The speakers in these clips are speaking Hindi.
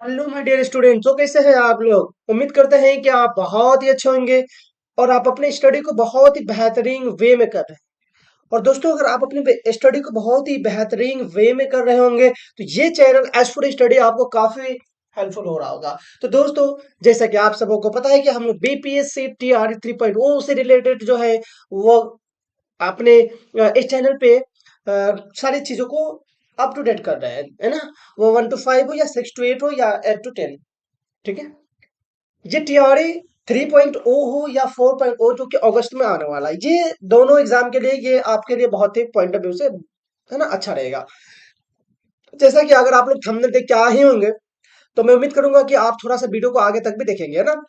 हेलो माय डियर स्टूडेंट, तो कैसे हैं आप लोग। उम्मीद करते हैं कि आप बहुत ही अच्छे होंगे और आप अपने स्टडी को बहुत ही बेहतरीन वे में कर रहे हैं। और दोस्तों, अगर आप अपनी स्टडी को बहुत ही बेहतरीन वे में कर रहे होंगे तो ये चैनल एज फॉर स्टडी आपको काफी हेल्पफुल हो रहा होगा। तो दोस्तों, जैसा कि आप सबको पता है कि हम लोग बीपीएससी टीआर 3.0 से रिलेटेड जो है वो अपने इस चैनल पे सारी चीजों को अप टू डेट कर रहे हैं, है ना। वो 1 to 5 हो या 6 to 8 हो या 8 to 10। ठीक है। ये टीआरई 3.0 हो या 4.0 जो कि अगस्त में आने वाला है, ये दोनों एग्जाम के लिए ये आपके लिए बहुत ही पॉइंट ऑफ व्यू से, है ना, अच्छा रहेगा। जैसा कि अगर आप लोग थंबनेल देख के आ ही होंगे तो मैं उम्मीद करूंगा कि आप थोड़ा सा वीडियो को आगे तक भी देखेंगे, है ना।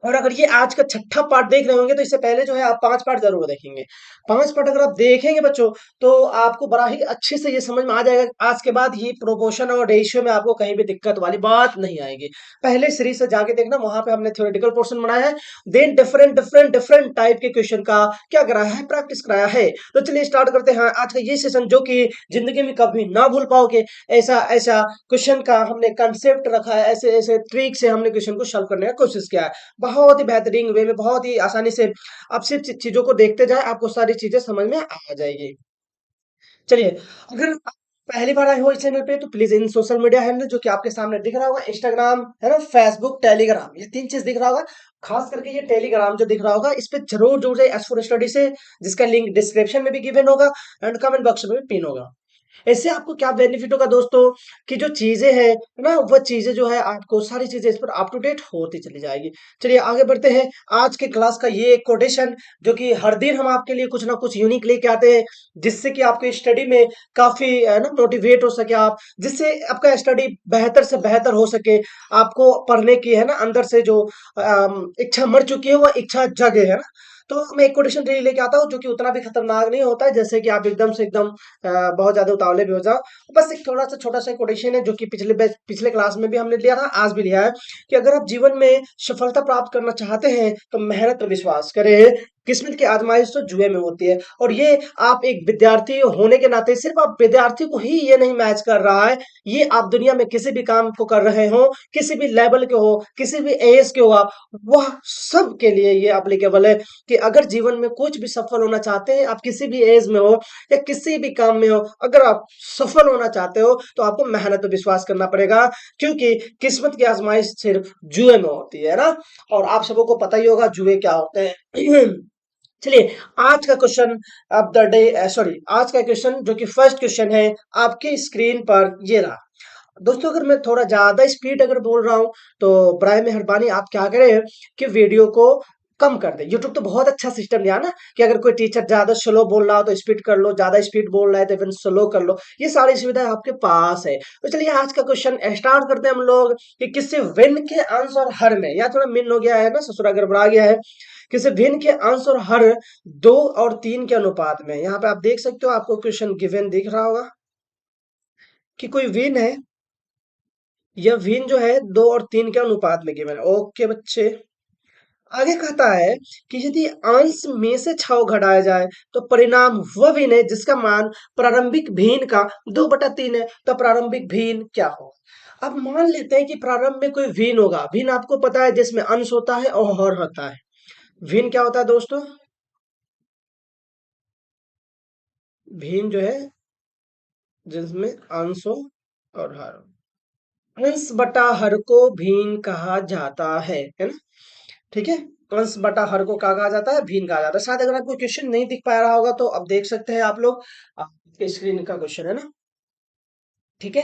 और अगर ये आज का छठा पार्ट देख रहे होंगे तो इससे पहले जो है आप 5 पार्ट जरूर देखेंगे। 5 पार्ट अगर आप देखेंगे बच्चों तो आपको बड़ा ही अच्छे से ये समझ में आ जाएगा। आज के बाद ये प्रोपोर्शन और रेशियो में आपको कहीं भी दिक्कत वाली बात नहीं आएगी। पहले सीरीज से जाके देखना, वहां पे हमने थ्योरेटिकल पोर्शन बनाया है। Then different different different type के क्वेश्चन का क्या कराया है, प्रैक्टिस कराया है। तो चलिए स्टार्ट करते हैं आज का ये सेशन, जो कि जिंदगी में कभी ना भूल पाओगे। ऐसा ऐसा क्वेश्चन का हमने कंसेप्ट रखा है, ऐसे ऐसे ट्रिक से हमने क्वेश्चन को सॉल्व करने का कोशिश किया है। बहुत ही बेहतरीन वे में, बहुत ही आसानी से आप सिर्फ चीजों को देखते जाए, आपको सारी चीजें समझ में आ जाएगी। चलिए, अगर आप पहली बार आए हो इस चैनल पे तो please in social media handle जो कि आपके सामने दिख रहा होगा, इंस्टाग्राम है ना, फेसबुक, टेलीग्राम, ये 3 चीज दिख रहा होगा। खास करके ये टेलीग्राम जो दिख रहा होगा इस पे जरूर जुड़ जाए एस फॉर स्टडी से, जिसका लिंक डिस्क्रिप्शन में भी गिवन होगा एंड कमेंट बॉक्स में भी पिन होगा। इससे आपको क्या बेनिफिट होगा दोस्तों, कि जो चीजें हैं ना, वो चीजें जो है आपको सारी चीजें इस पर अप टू डेट होती चली जाएगी। चलिए आगे बढ़ते हैं। आज के क्लास का ये एक कोटेशन, जो कि हर दिन हम आपके लिए कुछ ना कुछ यूनिक लेके आते हैं, जिससे कि आपके स्टडी में काफी ना मोटिवेट हो सके आप, जिससे आपका स्टडी बेहतर से बेहतर हो सके। आपको पढ़ने की, है ना, अंदर से जो इच्छा मर चुकी है वो इच्छा जगे, है ना। तो मैं एक कोटेशन डेली लेके आता हूँ जो कि उतना भी खतरनाक नहीं होता है, जैसे कि आप एकदम से एकदम बहुत ज्यादा उतावले भी हो जाओ। बस एक थोड़ा सा छोटा सा कोटेशन है जो कि पिछले क्लास में भी हमने लिया था, आज भी लिया है, कि अगर आप जीवन में सफलता प्राप्त करना चाहते हैं तो मेहनत और विश्वास करें। किस्मत की आजमाइश तो जुए में होती है। और ये आप एक विद्यार्थी होने के नाते सिर्फ आप विद्यार्थी को ही ये नहीं मैच कर रहा है, ये आप दुनिया में किसी भी काम को कर रहे हो, किसी भी लेवल के हो, किसी भी एज के हो आप, वह सब के लिए ये एप्लीकेबल है। कि अगर जीवन में कुछ भी सफल होना चाहते हैं, आप किसी भी एज में हो या किसी भी काम में हो, अगर आप सफल होना चाहते हो तो आपको मेहनत और विश्वास करना पड़ेगा, क्योंकि किस्मत की आजमाइश सिर्फ जुए में होती है ना। और आप सबको को पता ही होगा जुए क्या होते हैं। चलिए, आज का question of the day, sorry, आज का क्वेश्चन जो कि फर्स्ट क्वेश्चन है आपकी स्क्रीन पर ये रहा। दोस्तों, अगर मैं थोड़ा ज्यादा स्पीड अगर बोल रहा हूं तो बराए मेहरबानी आप क्या करें कि वीडियो को कम कर दें। यूट्यूब तो बहुत अच्छा सिस्टम दिया ना, कि अगर कोई टीचर ज्यादा स्लो बोल रहा हो तो स्पीड कर लो, ज्यादा स्पीड बोल रहा है तो फिर स्लो कर लो, ये सारी सुविधाएं आपके पास है। तो चलिए आज का क्वेश्चन स्टार्ट करते हैं हम लोग, कि किसी विन के अंश और हर में, या थोड़ा मिन हो गया है ना, ससुरा गड़बड़ा गया है, किसी भिन्न के अंश और हर 2 और 3 के अनुपात में। यहाँ पे आप देख सकते हो, आपको क्वेश्चन गिवन दिख रहा होगा कि कोई विन है, यह विन जो है 2 और 3 के अनुपात में गिवन है। ओके बच्चे, आगे कहता है कि यदि अंश में से 6 घटाया जाए तो परिणाम वह भिन्न है जिसका मान प्रारंभिक भिन्न का 2/3 है। तो प्रारंभिक भिन्न क्या होगा। अब मान लेते हैं कि प्रारंभ में कोई भिन्न होगा। भिन्न आपको पता है जिसमें अंश होता है और हर होता है। भिन्न क्या होता है दोस्तों, भिन्न जो है जिसमें अंश हो और हर हो। अंश बटा हर को भिन्न कहा जाता है ना। ठीक है। अंश बटा हर को क्या कहा जाता है, भिन्न कहा जाता है। शायद अगर आपको क्वेश्चन नहीं दिख पा रहा होगा तो अब देख सकते हैं आप लोग, आपके स्क्रीन का क्वेश्चन है ना। ठीक है।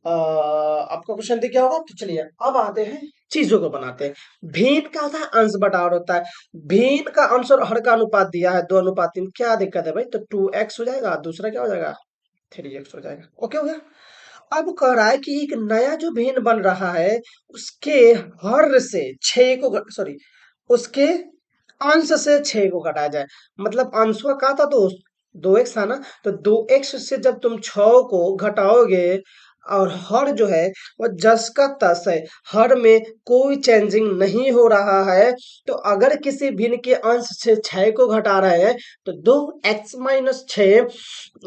आपको क्वेश्चन दिख गया होगा। तो चलिए अब आते हैं, चीजों को बनाते हैं। भिन्न का होता है अंश बटा हर होता है। भिन्न का अंश और हर का अनुपात दिया है 2:3, क्या दिक्कत है भाई। तो 2x हो जाएगा, दूसरा क्या हो जाएगा, 3x हो जाएगा। ओके हो गया। अब कह रहा है कि एक नया जो भिन्न बन रहा है उसके हर से 6 को, सॉरी, उसके अंश से 6 को घटाया जाए। मतलब अंश का क्या था तो 2x था ना, तो 2x से जब तुम 6 को घटाओगे, और हर जो है वो जस का तस है, हर में कोई चेंजिंग नहीं हो रहा है। तो अगर किसी भिन्न के अंश से 6 को घटा रहे हैं तो 2x - 6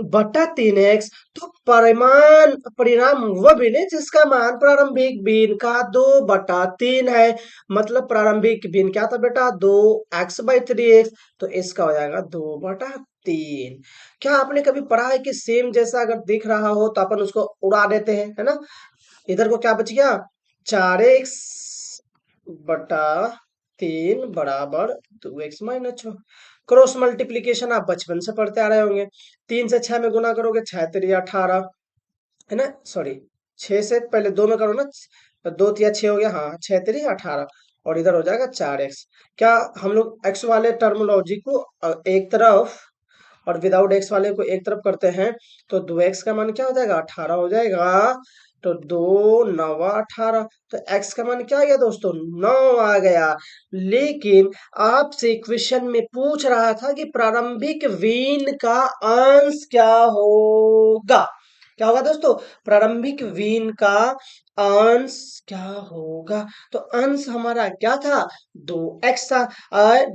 बटा 3x, तो परिमाण परिणाम वह भिन्न है जिसका मान प्रारंभिक भिन्न का 2/3 है। मतलब प्रारंभिक भिन्न क्या था बेटा, 2x/3x, तो इसका हो जाएगा 2/3। क्या आपने कभी पढ़ा है कि सेम जैसा अगर दिख रहा हो तो अपन उसको उड़ा देते हैं, है ना। इधर को क्या बच गया, 4x/3 बराबर 2x-6। क्रॉस मल्टीप्लीकेशन आप बचपन से पढ़ते आ रहे होंगे। 3 से 6 में गुना करोगे, 6×3 = 18, है ना। सॉरी, 6 से पहले 2 में करो ना, 2×3 = 6 हो गया, हाँ, 6×3 = 18, और इधर हो जाएगा 4x। क्या हम लोग x वाले टर्मोलॉजी को एक तरफ और विदाउट x वाले को एक तरफ करते हैं, तो 2x का मान क्या हो जाएगा, 18 हो जाएगा। तो 2×9 = 18, तो x का मान क्या आ गया दोस्तों, 9 आ गया। लेकिन आपसे क्वेश्चन में पूछ रहा था कि प्रारंभिक वीन का अंश क्या होगा। क्या होगा दोस्तों, प्रारंभिक वीन का अंश क्या होगा। तो अंश हमारा क्या था, 2x था,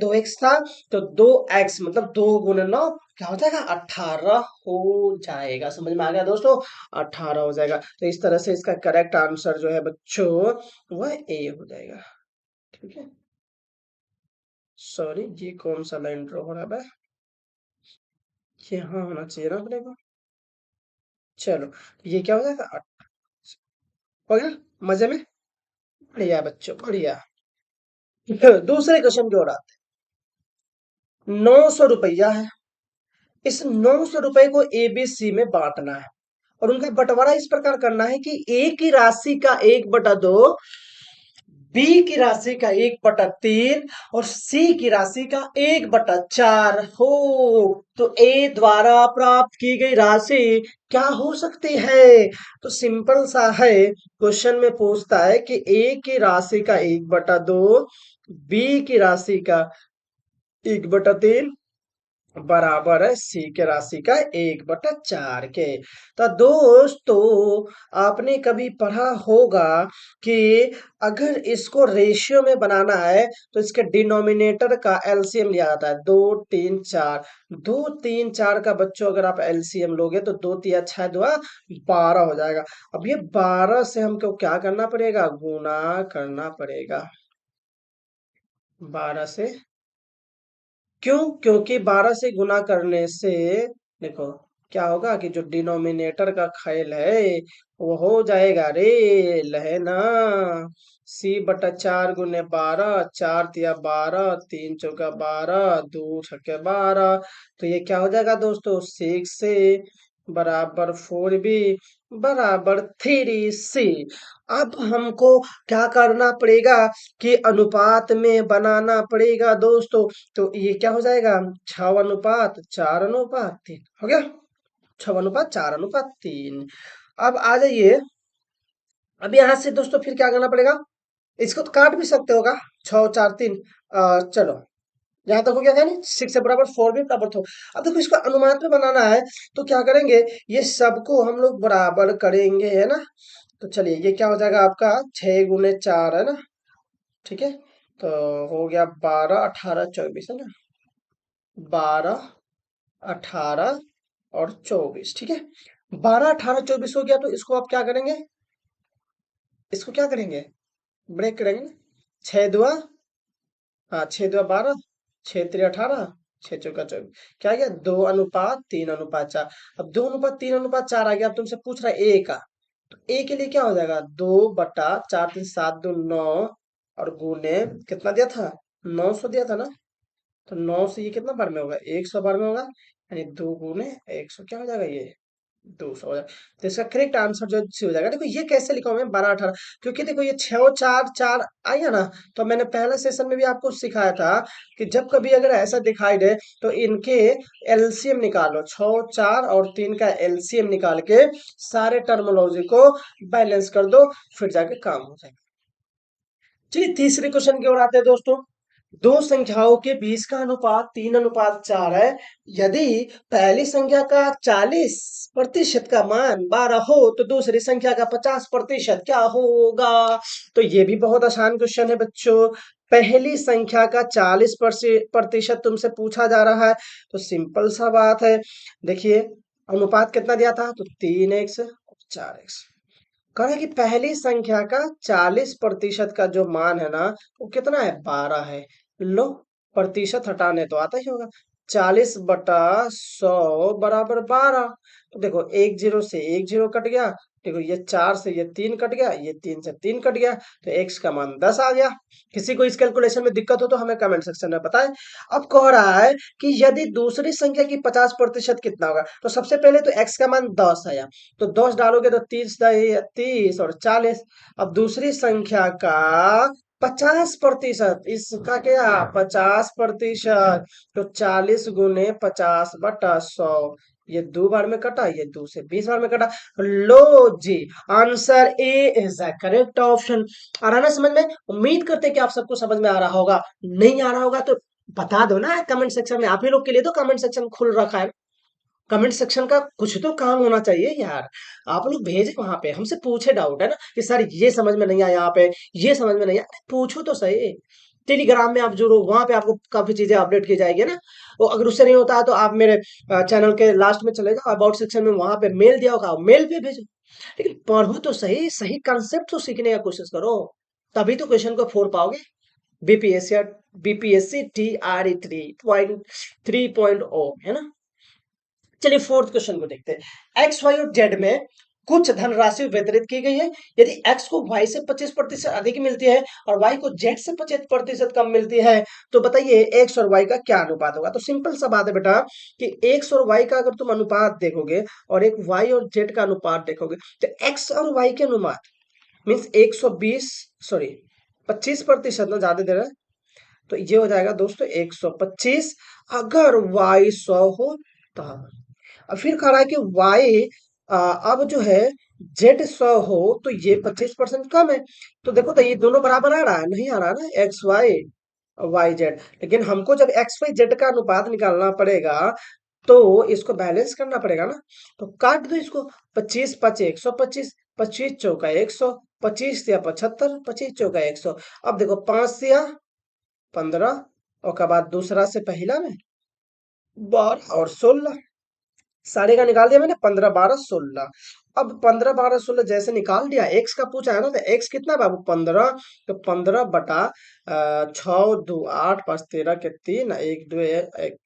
2x था, तो 2x मतलब 2×9 क्या हो जाएगा, 18 हो जाएगा। समझ में आ गया दोस्तों, 18 हो जाएगा। तो इस तरह से इसका करेक्ट आंसर जो है बच्चों, वह ए हो जाएगा। ठीक है, सॉरी, ये कौन सा लाइन ड्रॉ हो रहा है, यहाँ होना चाहिए ना अपने को। चलो, ये क्या हो जाएगा, हो गया मजे में। बढ़िया बच्चों, बढ़िया। दूसरे क्वेश्चन की ओर आते हैं। 900 रुपया है, इस 900 रुपए को ABC में बांटना है, और उनका बंटवारा इस प्रकार करना है कि ए की राशि का 1/2, बी की राशि का 1/3, और सी की राशि का 1/4 हो। तो ए द्वारा प्राप्त की गई राशि क्या हो सकती है। तो सिंपल सा है, क्वेश्चन में पूछता है कि ए की राशि का 1/2, बी की राशि का 1/3 बराबर है सी के राशि का 1/4 के। तो दोस्तों, आपने कभी पढ़ा होगा कि अगर इसको रेशियो में बनाना है तो इसके डिनोमिनेटर का एलसीएम लिया जाता है, 2 3 4। 2 3 4 का बच्चों अगर आप एलसीएम लोगे तो 2×3 = 6 × 2 = 12 हो जाएगा। अब ये 12 से हमको क्या करना पड़ेगा, गुना करना पड़ेगा, 12 से। क्यों, क्योंकि 12 से गुना करने से देखो क्या होगा कि जो डिनोमिनेटर का खेल है वो हो जाएगा रे लहना। C/4 × 12, 4×3 = 12, 3×4 = 12, 2×6 = 12। तो ये क्या हो जाएगा दोस्तों, 6 बराबर 4B बराबर 3C। अब हमको क्या करना पड़ेगा कि अनुपात में बनाना पड़ेगा दोस्तों। तो ये क्या हो जाएगा, 6:4:3 हो गया, 6:4:3। अब आ जाइए, अब यहाँ से दोस्तों फिर क्या करना पड़ेगा, इसको तो काट भी सकते होगा, 6×4 = 3। चलो, यहाँ तक हो गया था नहीं, 6 बराबर 4B बराबर 4। अब देखो इसको अनुमान में बनाना है, तो क्या करेंगे, ये सबको हम लोग बराबर करेंगे, है ना। तो चलिए, ये क्या हो जाएगा आपका, 6×4 है ना, ठीक है। तो हो गया 12 18 24, है ना, 12 18 और 24, ठीक है। 12 18 24 हो गया, तो इसको आप क्या करेंगे, इसको क्या करेंगे, ब्रेक करेंगे ना। 6×2, हाँ, 6×2 = 12, 6×3 = 18, 6×4 = 24। क्या आ गया, 2:3:4। अब 2:3:4 आ गया। अब तुमसे पूछ रहा है ए का, तो ए के लिए क्या हो जाएगा, 2/4 3 7 2 9, और गुने कितना दिया था, 900 दिया था ना। तो 9 से ये कितना बार में होगा, 100 बार में होगा, यानी 2×100 क्या हो जाएगा, ये 200 हो जाएगा। तो इसका करेक्ट आंसर जो सी हो जाएगा। देखो ये कैसे लिखा हूं मैं, 12 18, क्योंकि देखो ये 6 और 4 4 आई है ना। तो मैंने पहले सेशन में भी आपको सिखाया था कि जब कभी अगर ऐसा दिखाई दे तो इनके एलसीएम निकालो, 6 4 और 3 का एलसीएम निकाल के सारे टर्मोलॉजी को बैलेंस कर दो, फिर जाके काम हो जाएगा। चलिए तीसरे क्वेश्चन की ओर आते हैं दोस्तों। दो संख्याओं के बीच का अनुपात 3:4 है। यदि पहली संख्या का 40% का मान 12 हो तो दूसरी संख्या का 50% क्या होगा। तो ये भी बहुत आसान क्वेश्चन है बच्चों। पहली संख्या का 40% तुमसे पूछा जा रहा है, तो सिंपल सा बात है। देखिए, अनुपात कितना दिया था? तो 3x और 4x। कह रहा है कि पहली संख्या का 40% का जो मान है ना, वो कितना है? 12 है। लो, प्रतिशत हटाने तो आता ही होगा। 40/100 बराबर 12। तो देखो, एक जीरो से एक जीरो कट गया। देखो, ये 4 से ये 3 कट गया, ये 3 से 3 कट गया, तो x का मान 10 आ गया। किसी को इस कैलकुलेशन में दिक्कत हो तो हमें कमेंट सेक्शन में बताएं। अब कह रहा है कि यदि दूसरी संख्या की 50% कितना होगा? तो सबसे पहले तो x का मान 10 आया, तो 10 डालोगे तो 30 और 40। अब दूसरी संख्या का 50%, इसका क्या? 50%। तो 40 × 50/100। ये दो बार में कटा, ये 2 से 20 बार में कटा। लो जी, answer A is the correct option. आ रहा ना समझ में? उम्मीद करते हैं कि आप सबको समझ में आ रहा होगा। नहीं आ रहा होगा तो बता दो ना कमेंट सेक्शन में। आप ही लोग के लिए तो कमेंट सेक्शन खुल रखा है। कमेंट सेक्शन का कुछ तो काम होना चाहिए यार। आप लोग भेजे वहां पे, हमसे पूछे डाउट है ना कि सर ये समझ में नहीं आया, यहाँ पे ये समझ में नहीं आया। अरे पूछो तो सही। टेलीग्राम में आप जुड़ो, वहां पे आपको काफी चीजें अपडेट की जाएगी ना। वो अगर उससे नहीं होता है तो आप मेरे चैनल के लास्ट में चले जाओ, अबाउट सेक्शन में, वहां पे मेल दिया होगा, मेल पे भेजो। लेकिन पढ़ो तो सही, सही कंसेप्ट तो सीखने का कोशिश करो। तभी तो क्वेश्चन को फोड़ पाओगे। बीपीएससी बीपीएससी TRE 3.3.0 है ना। चलिए फोर्थ क्वेश्चन को देखते हैं। एक्स वाई और जेड में कुछ धनराशि वितरित की गई है। यदि एक्स को वाई से 25% अधिक मिलती है और वाई को जेड से 25% कम मिलती है, तो बताइए एक्स और वाई का क्या अनुपात होगा? तो सिंपल सा बात है बेटा कि एक्स और वाई का अगर तुम अनुपात देखोगे और एक वाई और जेड का अनुपात देखोगे, तो एक्स और वाई के अनुपात मीन्स 120, सॉरी 25% ना, ज्यादा दे रहा है। तो ये हो जाएगा दोस्तों 125 अगर वाई 100 हो तब। और फिर कह रहा है कि वाई अब जो है जेड 100 हो तो ये 25% कम है। तो देखो, तो ये दोनों बराबर आ रहा है? नहीं आ रहा ना, एक्स वाई और वाई जेड। लेकिन हमको जब एक्स वाई जेड का अनुपात निकालना पड़ेगा तो इसको बैलेंस करना पड़ेगा ना। तो काट दो इसको। 25 × 5 = 125, 25 × 4 = 100, 25 या 75, 25 × 4 = 100। अब देखो, 5 या 15 और के बाद दूसरा से पहला में 12 और 16, सारे का निकाल दिया मैंने, 15 12 16। अब 15 12 16 जैसे निकाल दिया, एक्स का पूछा है ना, तो एक्स कितना बाबू? 15। तो 15 बटा 6 2 8 5 13 के 3 1 2 1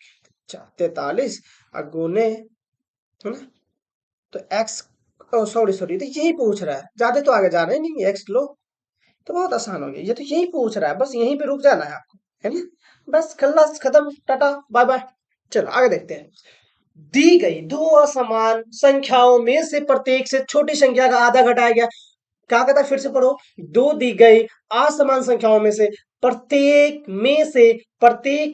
43 गुने, है ना। तो एक्स, सॉरी सॉरी, तो यही पूछ रहा है, ज्यादा तो आगे जा रहे नहीं। एक्स लो, तो बहुत आसान हो गया। ये तो यही पूछ रहा है, बस यहीं पे रुक जाना है आपको, है ना। बस खल्लास, खत्म, टाटा बाय बाय। चलो आगे देखते हैं। दी गई दो असमान संख्याओं में से प्रत्येक से छोटी संख्या का आधा घटाया गया। क्या कहता है? फिर से पढ़ो। दो दी गई असमान संख्याओं में से प्रत्येक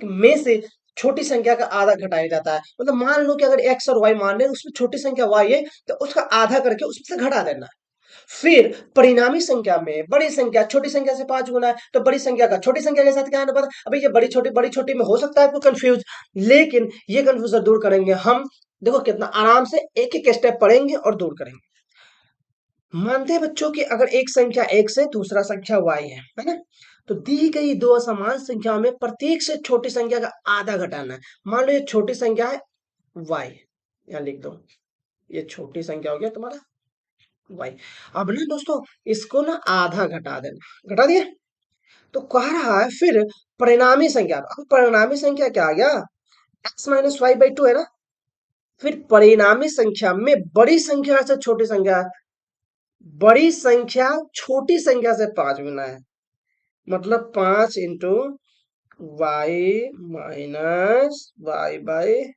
में से छोटी संख्या का आधा घटाया जाता है। मतलब मान लो कि अगर एक्स और वाई मान रहे हैं, उसमें छोटी संख्या वाई है, तो उसका आधा करके उसमें से घटा देना है। फिर परिणामी संख्या में बड़ी संख्या छोटी संख्या से 5 गुना है, तो बड़ी संख्या का छोटी संख्या के साथ क्या अनुपात? अभी ये बड़ी छोटी में हो सकता है आपको कंफ्यूज, लेकिन ये कंफ्यूजन दूर करेंगे हम। देखो कितना आराम से एक एक स्टेप पढ़ेंगे और दूर करेंगे। मानते हैं बच्चों कि अगर एक संख्या x है, दूसरा संख्या y है ना। तो दी गई दो असमान संख्याओं में प्रत्येक से छोटी संख्या का आधा घटाना है। मान लो ये छोटी संख्या है y, यहां लिख दो, ये छोटी संख्या हो गया तुम्हारा y। अब ना दोस्तों, इसको ना आधा घटा देना, घटा दिया। तो कह रहा है फिर परिणामी संख्या, अब परिणामी संख्या क्या आ गया? x - y/2 है ना। फिर परिणामी संख्या में बड़ी संख्या से छोटी संख्या, बड़ी संख्या छोटी संख्या से 5 गुना है। मतलब 5 × y - y/,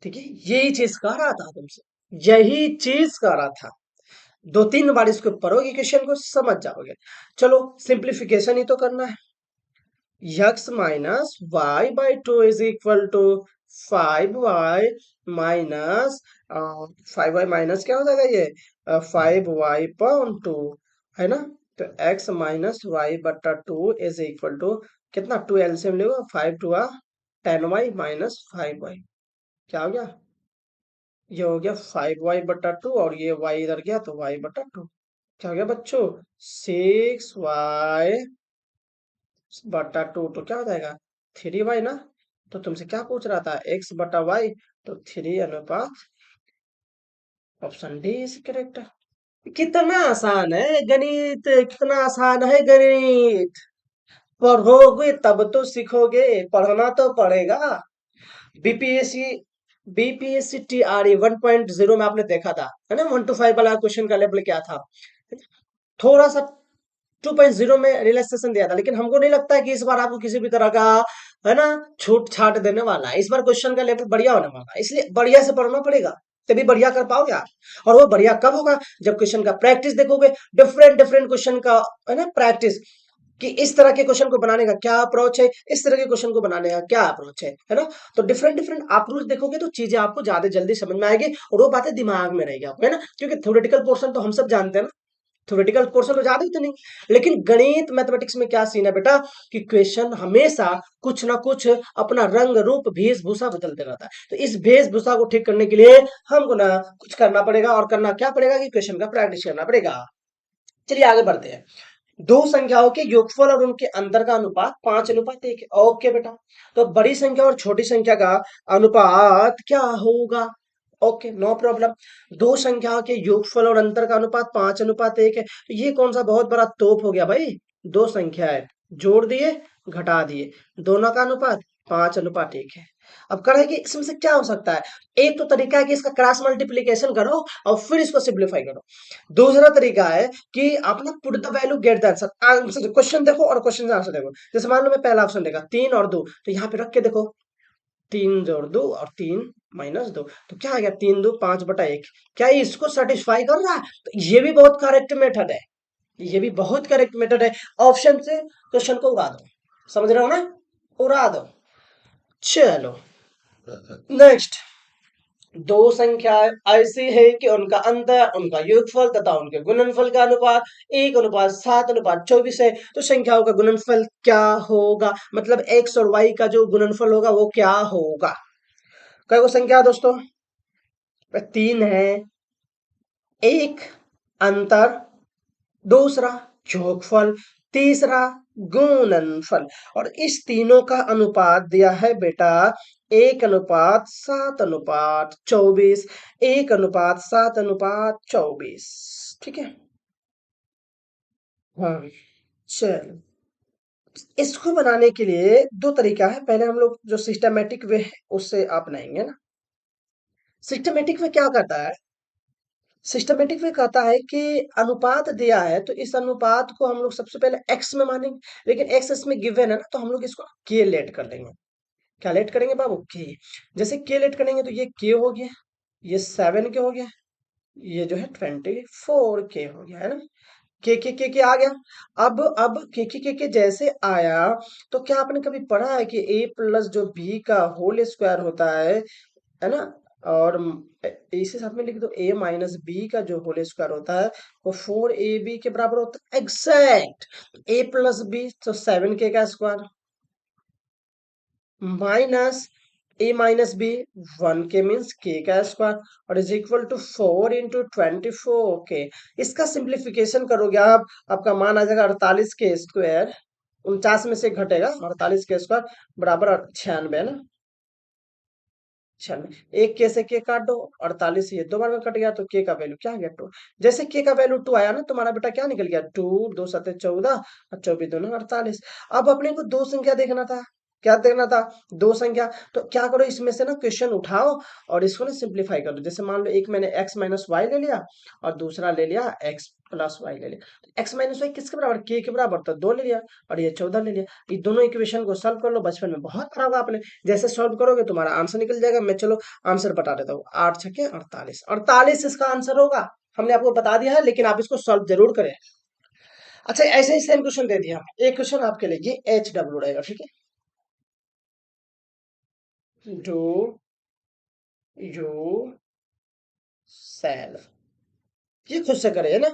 ठीक है। यही चीज कह रहा था तुमसे, यही चीज कह रहा था। 2 3 बार इसको पढ़ोगे, क्वेश्चन को समझ जाओगे। चलो सिंप्लीफिकेशन ही तो करना है। x - y/2 is equal to 5y - 5y minus क्या हो जाएगा ये? 5y/2, है ना। तो x - y/2 is equal to कितना? 2 एलसीएम लेगा, 5 2 10y - 5y। क्या हो गया? ये हो गया 5y/2 और ये y इधर गया तो y/2। क्या हो गया बच्चों? 6y/2। तो क्या हो जाएगा? 3y ना। तो तुमसे क्या पूछ रहा था, x बटा वाई, तो 3 अनुपात, ऑप्शन डी इज करेक्ट। कितना आसान है गणित, कितना आसान है गणित। पढ़ोगे तब तो सीखोगे, पढ़ना तो पड़ेगा। बीपीएससी बीपीएससी टीआरई 1.0 में आपने देखा था, है ना, 1 to 5 वाला क्वेश्चन का लेवल क्या था। थोड़ा सा 2.0 में रिलैक्सेशन दिया था, लेकिन हमको नहीं लगता है कि इस बार आपको किसी भी तरह का, है ना, छूट छाट देने वाला है। इस बार क्वेश्चन का लेवल बढ़िया होने वाला है, इसलिए बढ़िया से पढ़ना पड़ेगा, तभी बढ़िया कर पाओगे आप। और वो बढ़िया कब होगा, जब क्वेश्चन का प्रैक्टिस देखोगे, डिफरेंट डिफरेंट क्वेश्चन का, है ना, प्रैक्टिस, कि इस तरह के क्वेश्चन को बनाने का क्या अप्रोच है, इस तरह के क्वेश्चन को बनाने का क्या अप्रोच है ना। तो डिफरेंट डिफरेंट अप्रोच देखोगे तो चीजें आपको ज्यादा जल्दी समझ में आएगी, और वो बातें दिमाग में रहेगी आपको, है ना। क्योंकि थ्योरेटिकल पोर्शन तो हम सब जानते हैं ना, थ्योरेटिकल पोर्शन तो ज्यादा होते नहीं, लेकिन गणित मैथमेटिक्स में क्या सीन है बेटा, कि क्वेश्चन हमेशा कुछ ना कुछ अपना रंग रूप वेशभूषा बदलते रहता है। तो इस वेशभूषा को ठीक करने के लिए हमको ना कुछ करना पड़ेगा, और करना क्या पड़ेगा कि क्वेश्चन का प्रैक्टिस करना पड़ेगा। चलिए आगे बढ़ते हैं। दो संख्याओं के योगफल और उनके अंतर का अनुपात 5 अनुपात 1 है। ओके बेटा, तो बड़ी संख्या और छोटी संख्या का अनुपात क्या होगा। Okay, no problem. दो संख्याओं के योगफल और अंतर का अनुपात 5 अनुपात 1 है, तो ये कौन सा बहुत बड़ा तोप हो गया भाई। दो संख्या है, जोड़ दिए, घटा दिए, दोनों का अनुपात 5 अनुपात 1 है। अब करें कि इसमें से क्या हो सकता है। एक तो तरीका है कि इसका क्रॉस मल्टीप्लीकेशन करो और फिर इसको सिंप्लीफाई करो। दूसरा तरीका है कि आप ना put the value get the answer, answer question देखो और क्वेश्चन का आंसर देखो। जैसे मान लो मैं पहला ऑप्शन देखा 3 और 2, तो यहाँ पे रख के देखो, 3 जोड़ 2 और 3 - 2, तो क्या आ गया, 3 2 5/1। क्या ये इसको सेटिस्फाई कर रहा है, तो ये भी बहुत करेक्ट मेथड है, ये भी बहुत करेक्ट मेथड है। ऑप्शन से क्वेश्चन को उड़ा दो, समझ रहे हो ना, उड़ा दो। चलो नेक्स्ट, दो संख्याएं ऐसी है कि उनका अंतर, उनका योगफल तथा उनके गुणनफल का अनुपात 1 अनुपात 7 अनुपात 24 है। तो संख्याओं का गुणनफल क्या होगा, मतलब एक्स और वाई का जो गुणनफल होगा वो क्या होगा। कई वो संख्या दोस्तों, 3 है, एक अंतर, दूसरा योगफल, तीसरा गुणनफल, और इस तीनों का अनुपात दिया है बेटा 1 अनुपात 7 अनुपात 24, 1 अनुपात 7 अनुपात 24। ठीक है, हाँ, चलो इसको बनाने के लिए दो तरीका है। पहले हम लोग जो सिस्टमेटिक वे है उससे अपनाएंगे ना। सिस्टमेटिक वे क्या करता है, सिस्टमेटिक वे कहता है कि अनुपात दिया है तो इस अनुपात को हम लोग सबसे पहले एक्स में मानेंगे, लेकिन एक्स इसमें गिवन है ना, तो हम लोग इसको के लेट कर लेंगे। क्या लेट करेंगे बाबू, के। जैसे के लेट करेंगे तो ये के हो गया, ये 7 के हो गया, ये जो है 24 के हो गया, है ना। के आ गया। अब के जैसे आया, तो क्या आपने कभी पढ़ा है कि ए प्लस जो बी का होल स्क्वायर होता है ना, और इसी साथ में लिख दो a माइनस बी का जो होल स्क्वायर होता है वो 4ab के बराबर होता है, एग्जैक्ट। a प्लस बी तो 7k का square, minus a minus B 1k means k का स्क्वायर, और इज इक्वल टू 4 × 24 के। इसका सिंप्लीफिकेशन करोगे आप, आपका मान आ जाएगा 48 के स्क्वायर, 49 में से घटेगा 48 के स्क्वायर बराबर 96, है ना। 96, एक के से के काट दो, 48 ये दो बार में कट गया, तो के का वैल्यू क्या आ गया, 2। जैसे के का वैल्यू 2 आया ना, तुम्हारा बेटा क्या निकल गया, 2 2 7 14 और 24 2 48। अब अपने को दो संख्या देखना था, क्या देखना था, दो संख्या। तो क्या करो, इसमें से ना क्वेश्चन उठाओ और इसको ना सिंप्लीफाई कर दो। जैसे मान लो एक मैंने x माइनस वाई ले लिया और दूसरा ले लिया x प्लस वाई ले लिया। x माइनस वाई किसके बराबर, के बराबर, तो 2 ले लिया, और ये 14 ले लिया। ये दोनों इक्वेशन को सॉल्व कर लो, बचपन में बहुत पढ़ा होगा आपने। जैसे सॉल्व करोगे तुम्हारा आंसर निकल जाएगा। मैं चलो आंसर बता देता हूँ, 8 × 6 = 48, 48 इसका आंसर होगा। हमने आपको बता दिया है, लेकिन आप इसको सॉल्व जरूर करें। अच्छा, ऐसे ही सेम क्वेश्चन दे दिया, एक क्वेश्चन आपके लिए, ये HW रहेगा, ठीक है। डू यू सेल्फ, ये खुद से करे, है ना।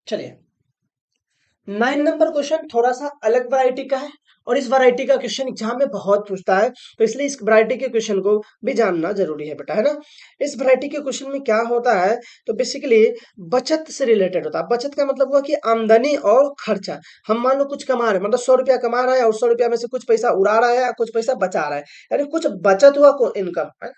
चलिए 9 नंबर क्वेश्चन थोड़ा सा अलग वैरायटी का है, और इस वैरायटी का क्वेश्चन एग्जाम में बहुत पूछता है, तो इसलिए इस वैरायटी के क्वेश्चन को भी जानना जरूरी है बेटा, है ना। इस वैरायटी के क्वेश्चन में क्या होता है, तो बेसिकली बचत से रिलेटेड होता है। बचत का मतलब हुआ कि आमदनी और खर्चा। हम मान लो कुछ कमा रहे हैं, मतलब 100 रुपया कमा रहा है और 100 रुपया में से कुछ पैसा उड़ा रहा है या कुछ पैसा बचा रहा है, यानी कुछ बचत हुआ इनकम है।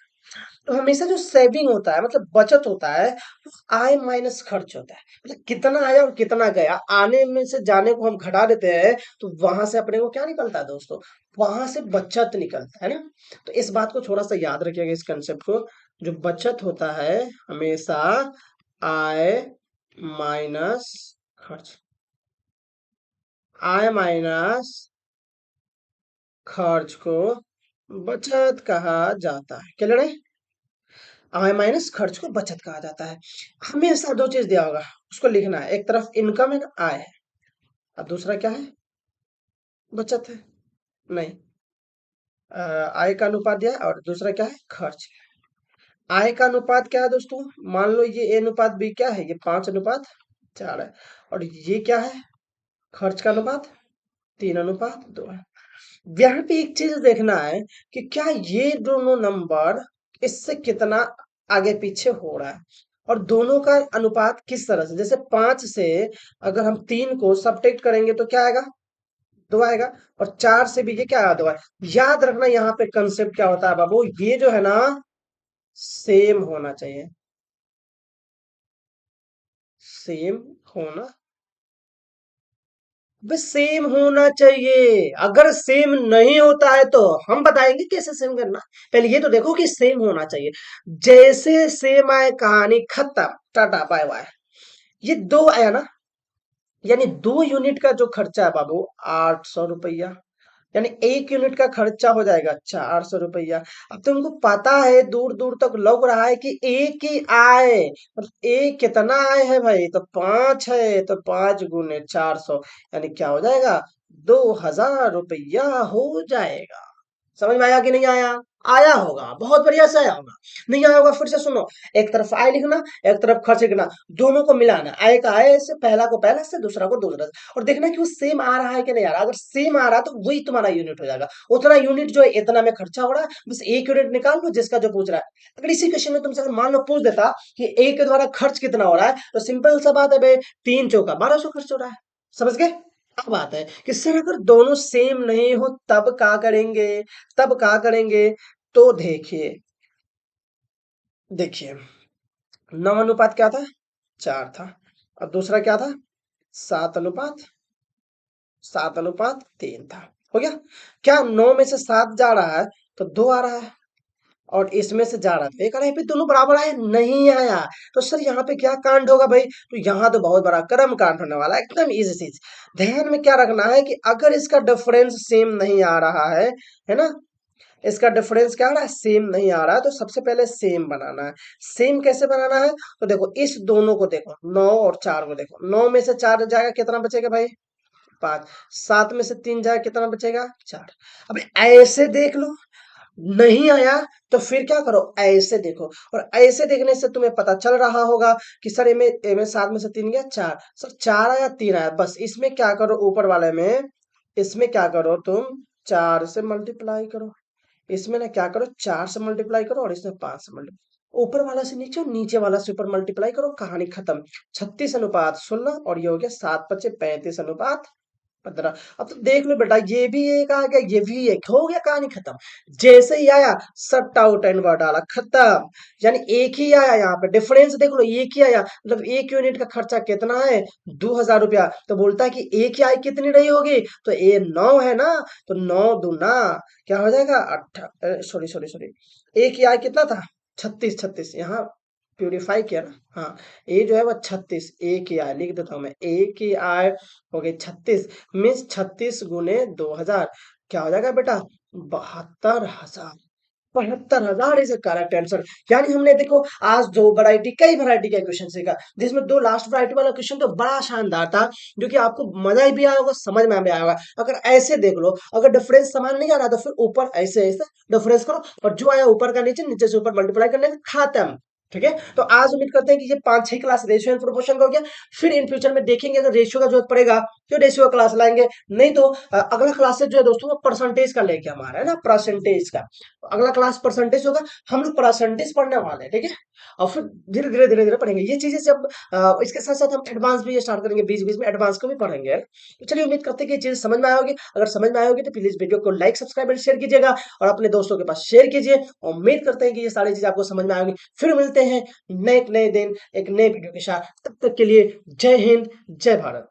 तो हमेशा जो सेविंग होता है मतलब बचत होता है, वो आय माइनस खर्च होता है। मतलब कितना आया और कितना गया, आने में से जाने को हम घटा देते हैं, तो वहां से अपने को क्या निकलता है दोस्तों, वहां से बचत निकलता है ना। तो इस बात को थोड़ा सा याद रखिएगा, इस कंसेप्ट को। जो बचत होता है हमेशा आय माइनस खर्च, आय माइनस खर्च को बचत कहा जाता है। क्या लड़े, आय माइनस खर्च को बचत कहा जाता है। हमेशा दो चीज दिया होगा, उसको लिखना है। एक तरफ इनकम है ना, आय है, और दूसरा क्या है, बचत है। नहीं, आय का अनुपात दिया है और दूसरा क्या है, खर्च। आय का अनुपात क्या है दोस्तों, मान लो ये ए अनुपात बी क्या है, ये 5:4 है। और ये क्या है, खर्च का अनुपात 3:2 है। यहाँ पे एक चीज देखना है कि क्या ये दोनों नंबर इससे कितना आगे पीछे हो रहा है, और दोनों का अनुपात किस तरह से। जैसे 5 से अगर हम 3 को सबट्रैक्ट करेंगे तो क्या आएगा, 2 आएगा। और 4 से भी ये क्या आएगा, 2 आएगा। याद रखना यहाँ पे कंसेप्ट क्या होता है बाबू, ये जो है ना सेम होना चाहिए, सेम होना, बस सेम होना चाहिए। अगर सेम नहीं होता है तो हम बताएंगे कैसे सेम करना। पहले ये तो देखो कि सेम होना चाहिए। जैसे सेम आए कहानी खत्म, टाटा बाय बाय। ये 2 आया ना, यानी 2 यूनिट का जो खर्चा है बाबू 800 रुपया, यानी 1 यूनिट का खर्चा हो जाएगा 400 रुपया। अब तुमको पता है दूर दूर तक लग रहा है कि एक ही आए, मतलब एक कितना आए है भाई, तो 5 है, तो 5 × 400 यानी क्या हो जाएगा, 2000 रुपया हो जाएगा। समझ में आया कि नहीं आया, आया होगा, बहुत बढ़िया से आया होगा। नहीं आया होगा फिर से सुनो, एक तरफ आय लिखना, एक तरफ खर्च लिखना, दोनों को मिलाना, आय का आय से, पहला को पहला से, दूसरा को दूसरा से, और देखना कि वो सेम आ रहा है कि नहीं आ रहा। अगर सेम आ रहा है तो वही तुम्हारा यूनिट हो जाएगा। उतना यूनिट जो है इतना में खर्चा हो रहा है, बस 1 यूनिट निकाल लो जिसका जो पूछ रहा है। अगर इसी क्वेश्चन में तुमसे अगर मान लो पूछ देता कि ए के द्वारा खर्च कितना हो रहा है, तो सिंपल सा बात है भाई, 3 चौका 1200 खर्च हो रहा है। समझ गए। अब बात है कि सर अगर दोनों सेम नहीं हो तब क्या करेंगे, तब क्या करेंगे, तो देखिए, देखिए 9 अनुपात क्या था, 4 था। और दूसरा क्या था, 7:3 था। हो गया। क्या 9 में से 7 जा रहा है तो 2 आ रहा है, और इसमें से जा रहा था 1 आ रहा है, फिर दोनों बराबर आए, नहीं आया। तो सर यहाँ पे क्या कांड होगा भाई, तो यहाँ तो बहुत बड़ा कर्म कांड होने वाला है, एकदम इजी चीज। ध्यान में क्या रखना है कि अगर इसका डिफरेंस सेम नहीं आ रहा है ना, इसका डिफरेंस क्या आ रहा है, सेम नहीं आ रहा है, तो सबसे पहले सेम बनाना है। सेम कैसे बनाना है, तो देखो इस दोनों को देखो, 9 और 4 को देखो, 9 में से 4 जाएगा कितना बचेगा भाई, 5। 7 में से 3 जाएगा कितना बचेगा, 4। अब ऐसे देख लो, नहीं आया तो फिर क्या करो, ऐसे देखो, और ऐसे देखने से तुम्हें पता चल रहा होगा कि सर इनमें 7 में से 3 गया 4, सर 4 आया 3 आया, बस इसमें क्या करो, ऊपर वाले में, इसमें क्या करो तुम, 4 से मल्टीप्लाई करो। इसमें ना क्या करो, 4 से मल्टीप्लाई करो, और इसमें 5 से मल्टीप्लाई, ऊपर वाला से नीचे और नीचे वाला से ऊपर मल्टीप्लाई करो, कहानी खत्म। 36:16, और ये हो गया 7×5 = 35:15। अब तो देख लो बेटा, ये भी एक आ गया, ये भी एक हो गया, कहानी खत्म। जैसे ही आया सब आउट एंड वर्ड डाला, खत्म। यानी एक ही आया, यहाँ पे डिफरेंस देख लो, एक ही आया, मतलब 1 यूनिट का खर्चा कितना है, 2000 रुपया। तो बोलता है कि एक ही आय कितनी रही होगी, तो ये 9 है ना, तो 9 दूना क्या हो जाएगा, सॉरी सॉरी सॉरी, एक ही आय कितना था, 36, 36 यहाँ प्यूरिफाई किया ना, हाँ। ये जो है वो 36, एक ही आय लिख देता हूं मैं, एक ही आय हो गई 36, मीन्स 36 × 2000 क्या हो जाएगा बेटा, 72,000। 72,000 इज ए करेक्ट आंसर। यानी हमने देखो आज दो वैरायटी, कई वैरायटी का क्वेश्चन सीखा, जिसमें दो लास्ट वैरायटी वाला क्वेश्चन तो बड़ा शानदार था, जो कि आपको मजा भी आया होगा, समझ में भी आया होगा। अगर ऐसे देख लो, अगर डिफरेंस समान नहीं आ रहा तो फिर ऊपर ऐसे ऐसे डिफरेंस करो, और जो आया ऊपर का नीचे, नीचे से ऊपर मल्टीप्लाई करने का, खत्म। ठीक है, तो आज उम्मीद करते हैं कि ये 5-6 क्लास रेशियो एंड प्रोपोर्शन का हो गया। फिर इन फ्यूचर में देखेंगे अगर रेशियो का जरूरत पड़ेगा तो रेशियो का क्लास लाएंगे, नहीं तो अगला क्लास से जो है दोस्तों वो परसेंटेज का लेके हम आ रहे हैं ना, परसेंटेज का। अगला क्लास परसेंटेज होगा, हम लोग परसेंटेज पढ़ने वाले हैं, ठीक है। और फिर धीरे धीरे धीरे धीरे पढ़ेंगे ये चीजें जब इसके साथ साथ हम एडवांस भी स्टार्ट करेंगे, बीच बीच में एडवांस को भी पढ़ेंगे, है ना? तो चलिए उम्मीद करते हैं कि ये चीज समझ में आएगी। अगर समझ में आएगी तो प्लीज वीडियो को लाइक सब्सक्राइब एंड शेयर कीजिएगा और अपने दोस्तों के पास शेयर कीजिए। उम्मीद करते हैं कि ये सारी चीजें आपको समझ में आएगी। फिर मिलते हैं नए नए दिन एक नए वीडियो के साथ, तब तक के लिए जय हिंद, जय भारत।